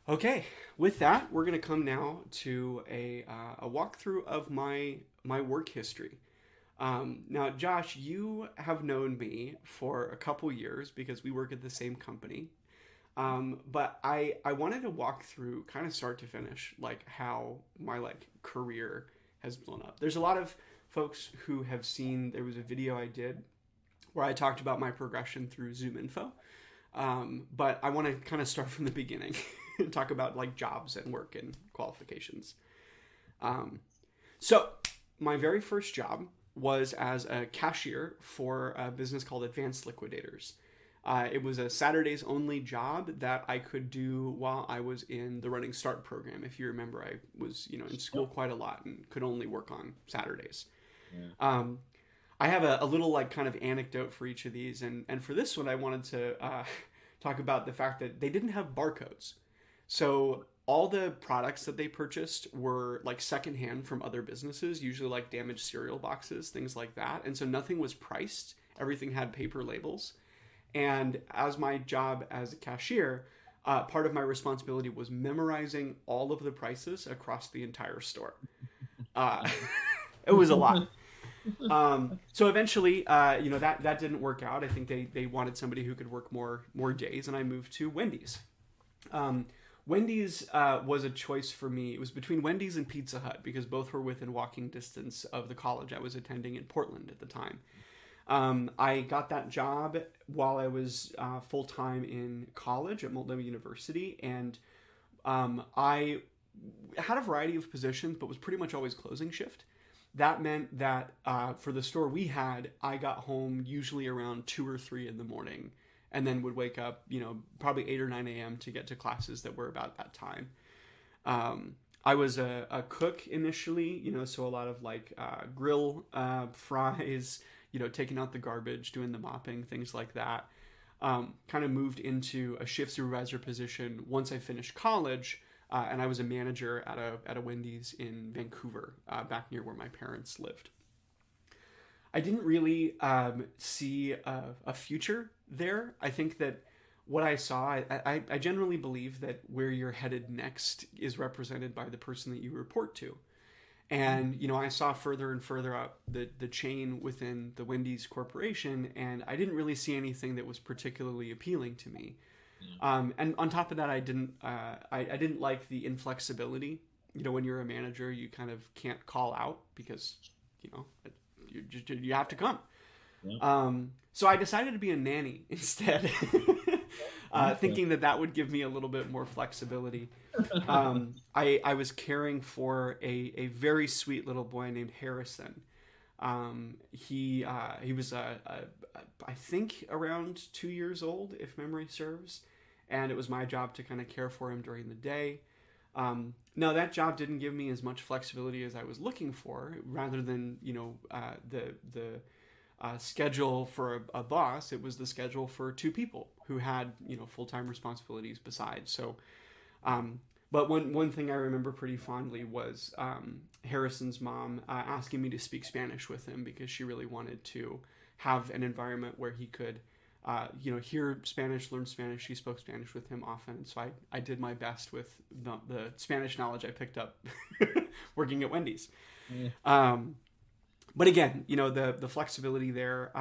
Okay, with that, we're going to come now to a walkthrough of my work history. Now, Josh, you have known me for a couple years because we work at the same company. But I wanted to walk through kind of start to finish, like how my career has blown up. There's a lot of folks who have seen there was a video I did where I talked about my progression through Zoom Info. But I want to kind of start from the beginning and talk about like jobs and work and qualifications. Um, so my very first job was as a cashier for a business called Advanced Liquidators. It was a Saturdays only job that I could do while I was in the Running Start program. If you remember, I was in school Yep. quite a lot and could only work on Saturdays. Yeah. Um, I have a little like kind of anecdote for each of these, and for this one, I wanted to talk about the fact that they didn't have barcodes. So all the products that they purchased were like secondhand from other businesses, usually like damaged cereal boxes, things like that. And so nothing was priced. Everything had paper labels. And as my job as a cashier, part of my responsibility was memorizing all of the prices across the entire store. Uh, it was a lot. So eventually, that didn't work out. I think they wanted somebody who could work more days, and I moved to Wendy's. Um, Wendy's was a choice for me. It was between Wendy's and Pizza Hut because both were within walking distance of the college I was attending in Portland at the time. I got that job while I was full time in college at Multnomah University, and I had a variety of positions, but was pretty much always closing shift. That meant that for the store we had, I got home usually around 2 or 3 in the morning, and then would wake up, probably 8 or 9 a.m. to get to classes that were about that time. I was a cook initially, so a lot of like grill fries, taking out the garbage, doing the mopping, things like that. Kind of moved into a shift supervisor position once I finished college, and I was a manager at a Wendy's in Vancouver, back near where my parents lived. I didn't really see a future there. I think that what I saw, I generally believe that where you're headed next is represented by the person that you report to. And, I saw further and further up the chain within the Wendy's corporation, and I didn't really see anything that was particularly appealing to me. Yeah. And on top of that, I didn't like the inflexibility. When you're a manager, you kind of can't call out because, you know, you have to come. Yeah. So I decided to be a nanny instead, Okay. thinking that would give me a little bit more flexibility. I was caring for a very sweet little boy named Harrison. He was I think around 2 years old, if memory serves, and it was my job to kind of care for him during the day. Now that job didn't give me as much flexibility as I was looking for. Rather than the schedule for a boss, it was the schedule for two people who had full time responsibilities besides. So, but one thing I remember pretty fondly was Harrison's mom asking me to speak Spanish with him because she really wanted to have an environment where he could hear Spanish, learn Spanish. She spoke Spanish with him often, so I did my best with the Spanish knowledge I picked up working at Wendy's. Yeah. But again, the flexibility there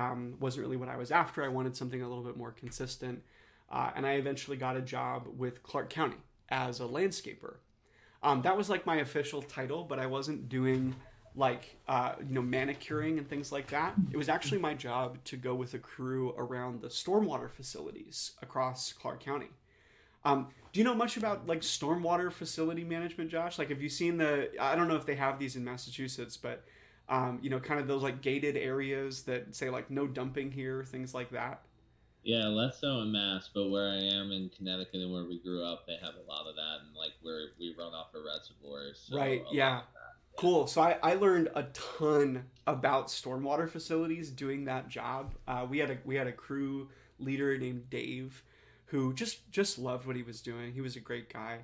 wasn't really what I was after. I wanted something a little bit more consistent, and I eventually got a job with Clark County as a landscaper. That was like my official title, but I wasn't doing like manicuring and things like that. It was actually my job to go with a crew around the stormwater facilities across Clark County. Do you know much about like stormwater facility management, Josh? Like, have you seen I don't know if they have these in Massachusetts, but kind of those like gated areas that say like no dumping here, things like that. Yeah, less so in Mass, but where I am in Connecticut and where we grew up, they have a lot of that, and like where we run off of reservoirs, so Right. a lot Yeah. of that. Cool. So I learned a ton about stormwater facilities doing that job. We had a crew leader named Dave who just loved what he was doing. He was a great guy.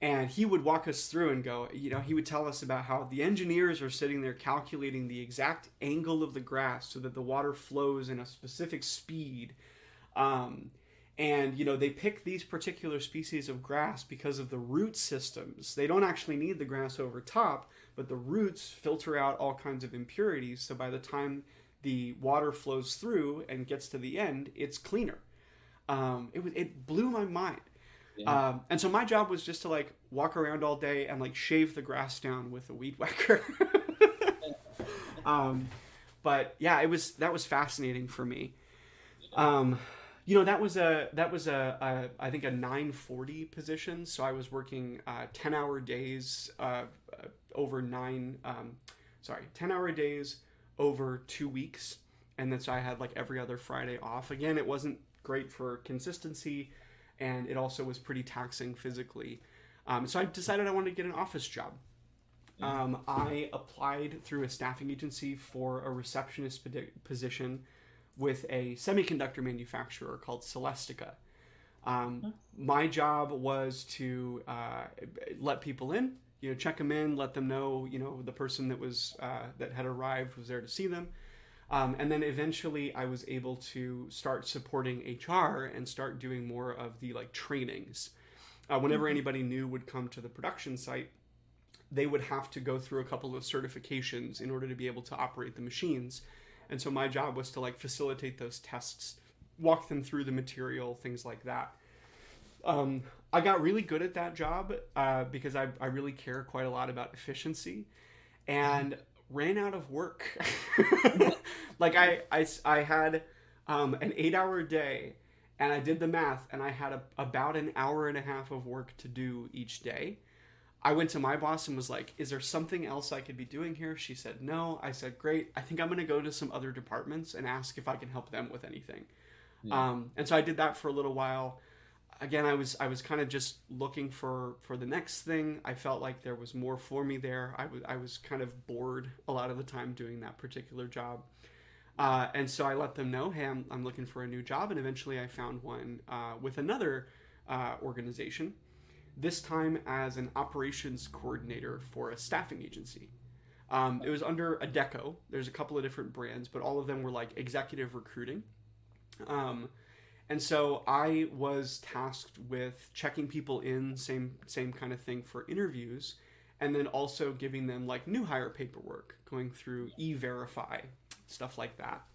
And he would walk us through and go, he would tell us about how the engineers are sitting there calculating the exact angle of the grass so that the water flows in a specific speed. Um, And, they pick these particular species of grass because of the root systems. They don't actually need the grass over top, but the roots filter out all kinds of impurities. So by the time the water flows through and gets to the end, it's cleaner. It blew my mind. Yeah. And so my job was just to like walk around all day and like shave the grass down with a weed whacker. But yeah, that was fascinating for me. That was a I think a 9:40 position. So I was working 10-hour days over 10-hour days over 2 weeks, and then so I had like every other Friday off. Again, it wasn't great for consistency, and it also was pretty taxing physically. So I decided I wanted to get an office job. I applied through a staffing agency for a receptionist position with a semiconductor manufacturer called Celestica. My job was to let people in, check them in, let them know, the person that had arrived was there to see them. And then eventually I was able to start supporting HR and start doing more of the like trainings. Whenever anybody new would come to the production site, they would have to go through a couple of certifications in order to be able to operate the machines. And so my job was to like facilitate those tests, walk them through the material, things like that. I got really good at that job because I really care quite a lot about efficiency, and ran out of work. Like I had an 8-hour day, and I did the math, and I had about an hour and a half of work to do each day. I went to my boss and was like, is there something else I could be doing here? She said, no. I said, great. I think I'm going to go to some other departments and ask if I can help them with anything. Yeah. And so I did that for a little while. Again, I was kind of just looking for the next thing. I felt like there was more for me there. I was kind of bored a lot of the time doing that particular job. And so I let them know, hey, I'm looking for a new job. And eventually I found one with another organization, this time as an operations coordinator for a staffing agency. It was under Adecco. There's a couple of different brands, but all of them were like executive recruiting. And so I was tasked with checking people in, same kind of thing for interviews, and then also giving them like new hire paperwork, going through E-Verify, stuff like that.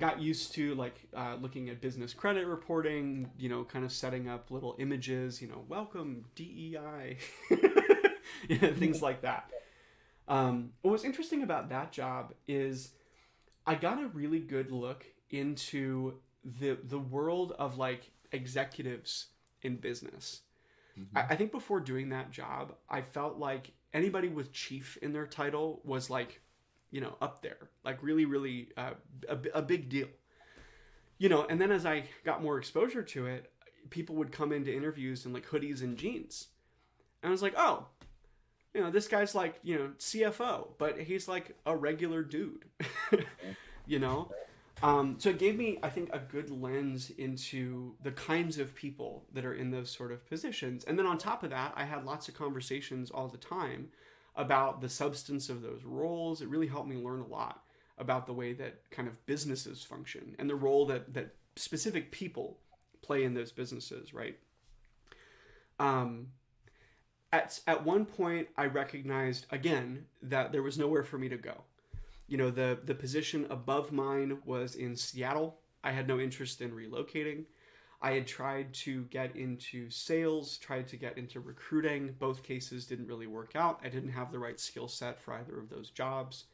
Got used to like looking at business credit reporting, kind of setting up little images, welcome DEI, things like that. What was interesting about that job is I got a really good look into the world of like executives in business. I think before doing that job, I felt like anybody with chief in their title was like, up there, like really, really a big deal. And then as I got more exposure to it, people would come into interviews in like hoodies and jeans. And I was like, oh, this guy's like, CFO, but he's like a regular dude, So it gave me, I think, a good lens into the kinds of people that are in those sort of positions. And then on top of that, I had lots of conversations all the time about the substance of those roles. It really helped me learn a lot about the way that kind of businesses function and the role that specific people play in those businesses, right? At one point, I recognized, again, that there was nowhere for me to go. The position above mine was in Seattle. I had no interest in relocating. I had tried to get into sales, tried to get into recruiting. Both cases didn't really work out. I didn't have the right skill set for either of those jobs.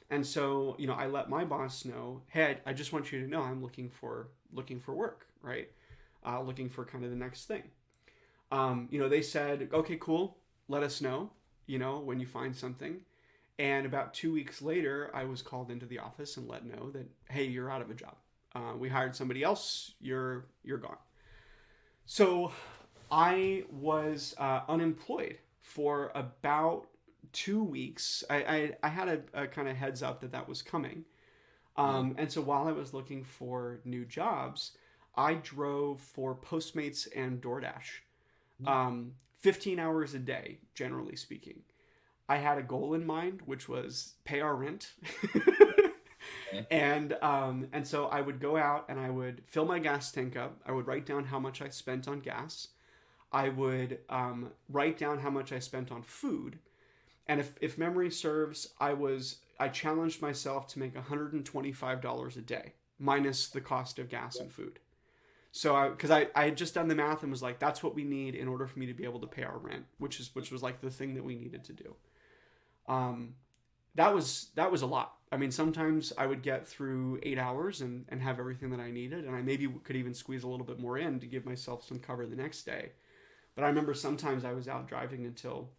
And so, I let my boss know, hey, I just want you to know I'm looking for work, right? Looking for kind of the next thing. They said, okay, cool. Let us know, when you find something. And about 2 weeks later, I was called into the office and let know that, hey, you're out of a job. We hired somebody else. You're gone. So I was unemployed for about 2 weeks. I had a kind of heads up that was coming. And so while I was looking for new jobs, I drove for Postmates and DoorDash, 15 hours a day, generally speaking. I had a goal in mind, which was pay our rent Yeah. And so I would go out and I would fill my gas tank up. I would write down how much I spent on gas. I would write down how much I spent on food. And if memory serves, I challenged myself to make $125 a day minus the cost of gas and food. So because I had just done the math and was like, that's what we need in order for me to be able to pay our rent, which was like the thing that we needed to do. Um, that was a lot. I mean, sometimes I would get through 8 hours and have everything that I needed, and I maybe could even squeeze a little bit more in to give myself some cover the next day. But I remember sometimes I was out driving until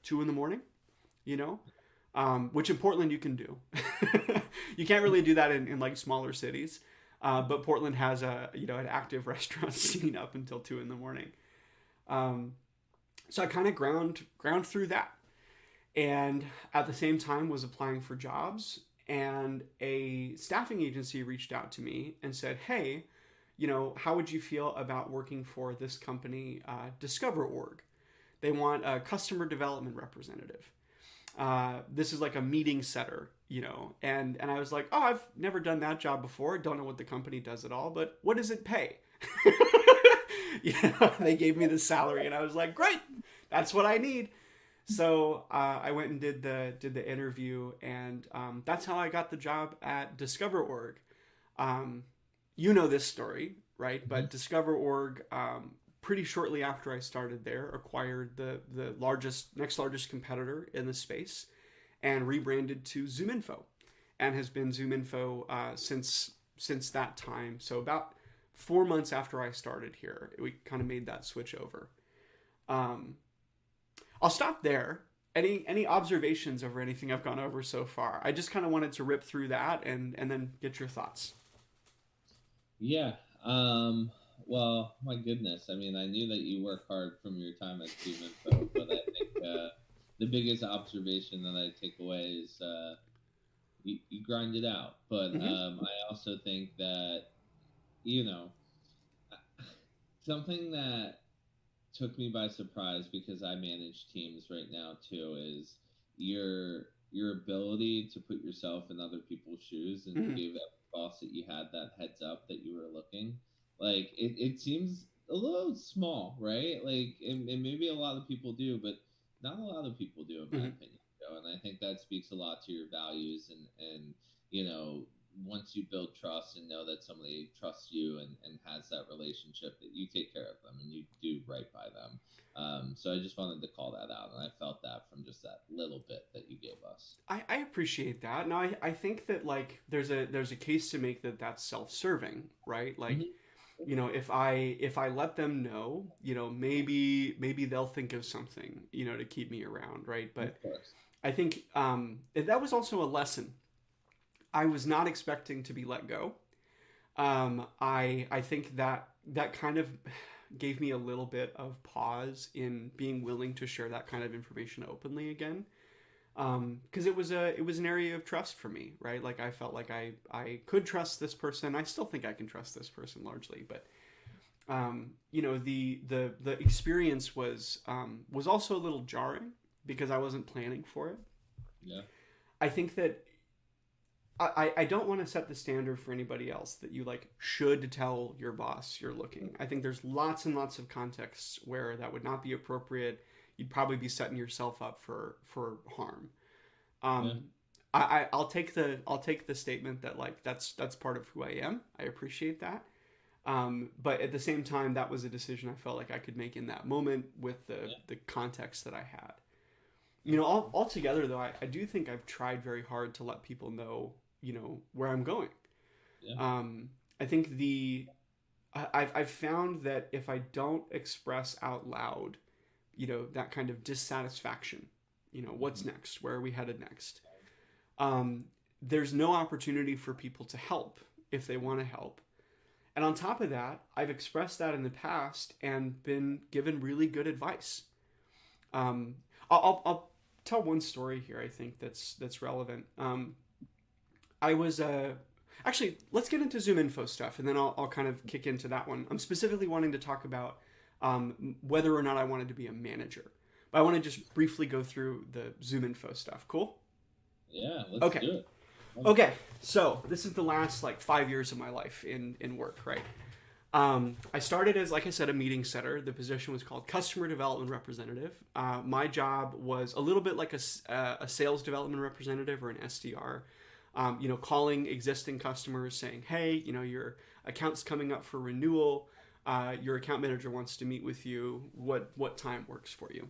2 in the morning, you know, which in Portland you can do. You can't really do that in like smaller cities, but Portland has an active restaurant scene up until 2 in the morning. Um, so I kind of ground through that, and at the same time was applying for jobs. And a staffing agency reached out to me and said, "Hey, how would you feel about working for this company, Discover Org? They want a customer development representative. This is like a meeting setter, And I was like, oh, I've never done that job before. Don't know what the company does at all, but what does it pay? They gave me the salary, and I was like, great, that's what I need. So I went and did the interview, and that's how I got the job at Discover Org. You know this story, right? Mm-hmm. But Discover Org, pretty shortly after I started there, acquired the next largest competitor in the space, and rebranded to ZoomInfo, and has been ZoomInfo since that time. So about 4 months after I started here, we kind of made that switch over. I'll stop there. Any observations over anything I've gone over so far? I just kind of wanted to rip through that and then get your thoughts. Yeah. Well, my goodness. I mean, I knew that you work hard from your time at ZoomInfo, but I think the biggest observation that I take away is you grind it out. But Mm-hmm. I also think that, you know, something that took me by surprise, because I manage teams right now too, is your ability to put yourself in other people's shoes and to Mm-hmm. give every boss that you had that heads up that you were looking. Like it seems a little small, right? Like and maybe a lot of people do, but not a lot of people do, in my Mm-hmm. opinion. And I think that speaks a lot to your values and you know once you build trust and know that somebody trusts you and has that relationship, that you take care of them and you do right by them. So I just wanted to call that out, and I felt that from just that little bit that you gave us. I appreciate that. Now I think that like there's a case to make that that's self-serving, right? Like, Mm-hmm. if I let them know, maybe they'll think of something, to keep me around, right? But Of course. I think that was also a lesson. I was not expecting to be let go. I think that kind of gave me a little bit of pause in being willing to share that kind of information openly again. Because it was an area of trust for me, right? Like I felt like I could trust this person. I still think I can trust this person largely, but the experience was also a little jarring because I wasn't planning for it. Yeah. I think that I don't want to set the standard for anybody else that you like should tell your boss you're looking. I think there's lots and lots of contexts where that would not be appropriate. You'd probably be setting yourself up for harm. Yeah. Um, I'll take the statement that like that's part of who I am. I appreciate that. But at the same time, that was a decision I felt like I could make in that moment with the Yeah. the context that I had. Yeah. Altogether though, I do think I've tried very hard to let people know, where I'm going. Yeah. I think I've found that if I don't express out loud, that kind of dissatisfaction, what's Mm-hmm. next? Where are we headed next? Um, there's no opportunity for people to help if they want to help. And on top of that, I've expressed that in the past and been given really good advice. Um, I'll tell one story here. I think that's relevant. I was actually, let's get into Zoom Info stuff, and then I'll kind of kick into that one. I'm specifically wanting to talk about whether or not I wanted to be a manager, but I want to just briefly go through the Zoom Info stuff. Cool? Yeah. Let's Okay. do it. Okay, so this is the last like 5 years of my life in work, right? I started as, like I said, a meeting setter. The position was called customer development representative. My job was a little bit like a sales development representative or an SDR. Calling existing customers saying, hey, your account's coming up for renewal. Your account manager wants to meet with you. What time works for you?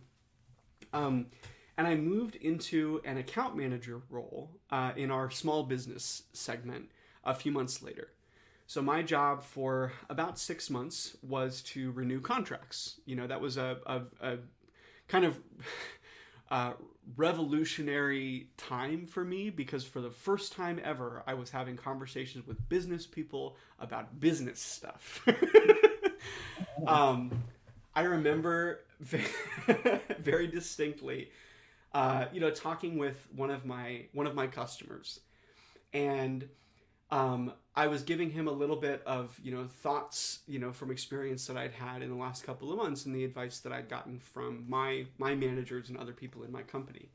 And I moved into an account manager role in our small business segment a few months later. So my job for about 6 months was to renew contracts. That was a kind of revolutionary time for me, because for the first time ever, I was having conversations with business people about business stuff. I remember very distinctly, talking with one of my customers, and I was giving him a little bit of thoughts from experience that I'd had in the last couple of months and the advice that I'd gotten from my managers and other people in my company.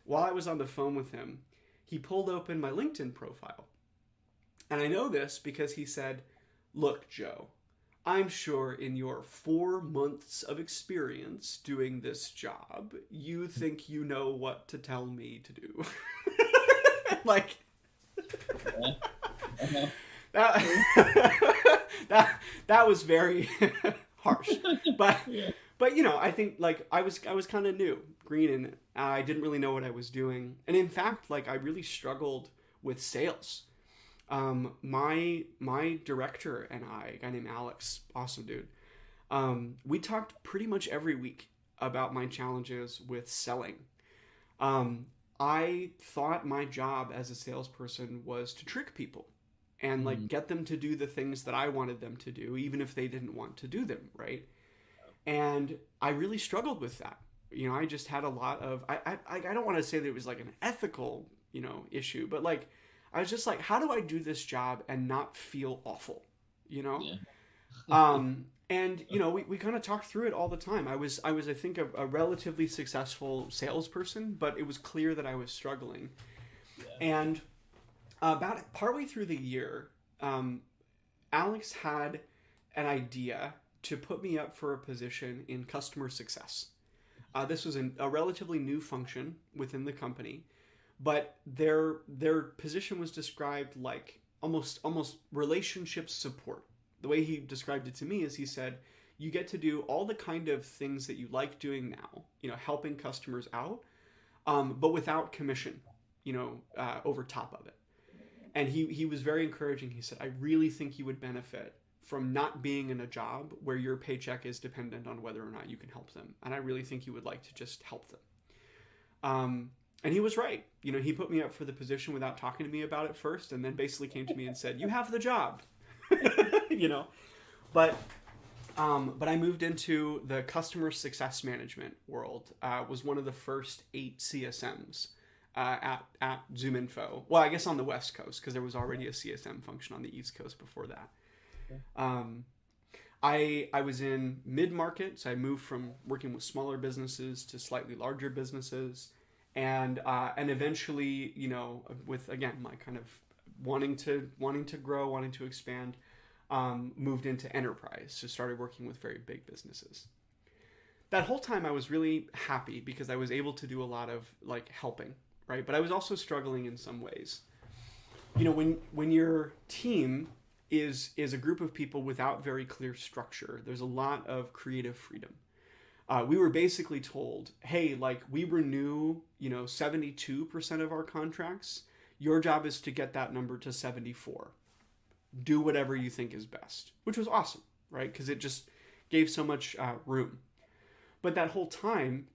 While I was on the phone with him, he pulled open my LinkedIn profile, and I know this because he said, "Look, Joe, I'm sure in your 4 months of experience doing this job, you think you know what to tell me to do." Like, that was very harsh, but I think like I was kind of new, green, and I didn't really know what I was doing, and in fact, like I really struggled with sales. My director and I, a guy named Alex, awesome dude, we talked pretty much every week about my challenges with selling. I thought my job as a salesperson was to trick people and like get them to do the things that I wanted them to do, even if they didn't want to do them, right? And I really struggled with that. I just had a lot of, I don't want to say that it was like an ethical, issue, but like, I was just like, how do I do this job and not feel awful, Yeah. And we kind of talked through it all the time. I was I think a relatively successful salesperson, but it was clear that I was struggling. Yeah. And about partway through the year, Alex had an idea to put me up for a position in customer success. This was a relatively new function within the company, but their position was described like almost relationship support. The way he described it to me is he said, you get to do all the kind of things that you like doing now, helping customers out, but without commission, over top of it. And he was very encouraging. He said, I really think you would benefit from not being in a job where your paycheck is dependent on whether or not you can help them. And I really think you would like to just help them. And he was right. He put me up for the position without talking to me about it first, and then basically came to me and said, you have the job. But I moved into the customer success management world. Was one of the first 8 CSMs at ZoomInfo. Well, I guess on the West Coast, because there was already a CSM function on the East Coast before that. I was in mid-market, so I moved from working with smaller businesses to slightly larger businesses, and eventually, with again my kind of wanting to grow, wanting to expand. Moved into enterprise, so started working with very big businesses. That whole time I was really happy because I was able to do a lot of like helping, right? But I was also struggling in some ways. When your team is a group of people without very clear structure, there's a lot of creative freedom. We were basically told, hey, like we renew, 72% of our contracts. Your job is to get that number to 74. Do whatever you think is best, which was awesome, right? Because it just gave so much room. But that whole time,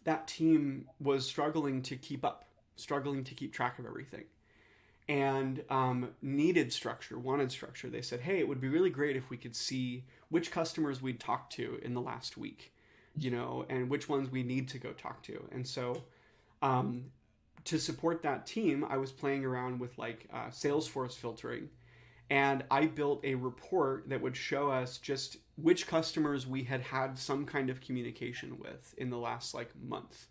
that team was struggling to keep up, struggling to keep track of everything, and needed structure, wanted structure. They said, hey, it would be really great if we could see which customers we'd talked to in the last week, and which ones we need to go talk to. And so to support that team, I was playing around with like Salesforce filtering. And I built a report that would show us just which customers we had had some kind of communication with in the last like month.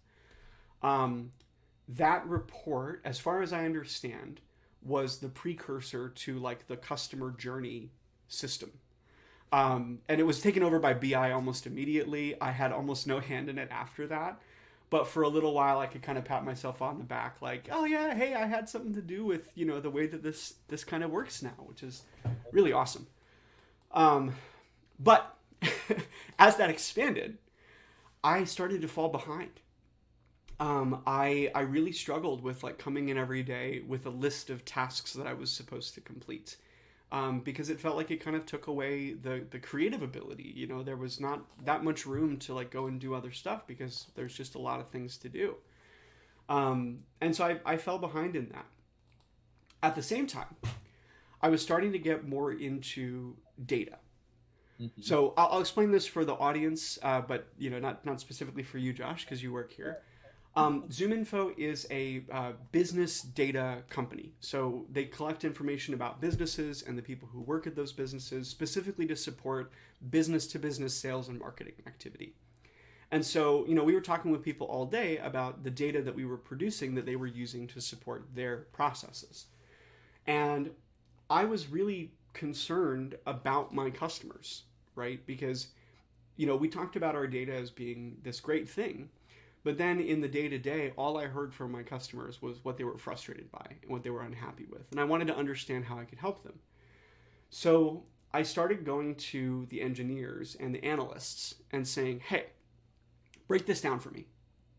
That report, as far as I understand, was the precursor to like the customer journey system. And it was taken over by BI almost immediately. I had almost no hand in it after that. But for a little while, I could kind of pat myself on the back, like, "Oh yeah, hey, I had something to do with the way that this kind of works now," which is really awesome. Um, but as that expanded, I started to fall behind. I really struggled with like coming in every day with a list of tasks that I was supposed to complete, because it felt like it kind of took away the creative ability. There was not that much room to like go and do other stuff because there's just a lot of things to do. And so I fell behind in that. At the same time, I was starting to get more into data. Mm-hmm. So I'll explain this for the audience, but not specifically for you, Josh, because you work here. ZoomInfo is a business data company. So they collect information about businesses and the people who work at those businesses, specifically to support business to business sales and marketing activity. And so, we were talking with people all day about the data that we were producing that they were using to support their processes. And I was really concerned about my customers, right? Because, we talked about our data as being this great thing. But then in the day to day, all I heard from my customers was what they were frustrated by and what they were unhappy with. And I wanted to understand how I could help them. So I started going to the engineers and the analysts and saying, "Hey, break this down for me,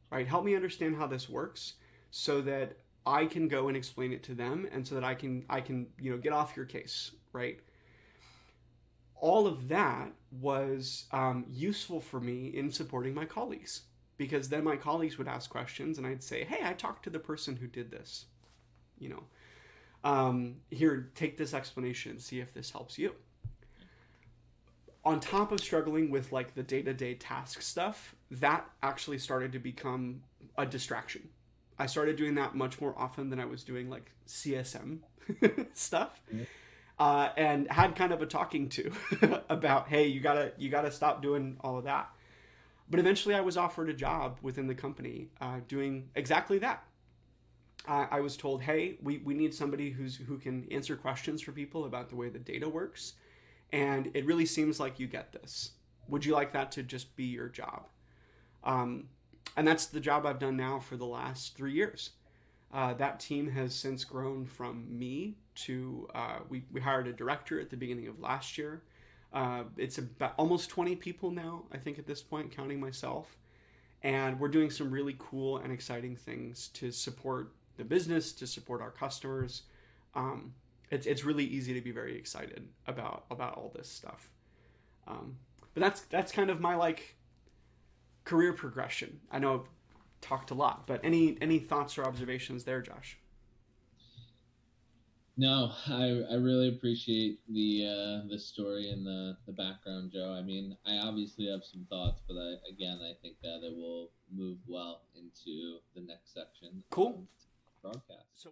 right? Help me understand how this works so that I can go and explain it to them and so that I can get off your case," right? All of that was useful for me in supporting my colleagues, because then my colleagues would ask questions and I'd say, "Hey, I talked to the person who did this. Here, take this explanation and see if this helps you." On top of struggling with like the day-to-day task stuff, that actually started to become a distraction. I started doing that much more often than I was doing like CSM stuff, and had kind of a talking to about, "Hey, you gotta stop doing all of that." But eventually I was offered a job within the company doing exactly that. I was told, "Hey, we need somebody who can answer questions for people about the way the data works. And it really seems like you get this. Would you like that to just be your job?" And that's the job I've done now for the last 3 years. That team has since grown from me to, we hired a director at the beginning of last year. It's about almost 20 people now, I think, at this point, counting myself. And we're doing some really cool and exciting things to support the business, to support our customers. It's really easy to be very excited about all this stuff. But that's kind of my like career progression. I know I've talked a lot, but any thoughts or observations there, Josh? No, I really appreciate the story and the background, Joe. I mean, I obviously have some thoughts, but I think that it will move well into the next section of Cool. the broadcast. So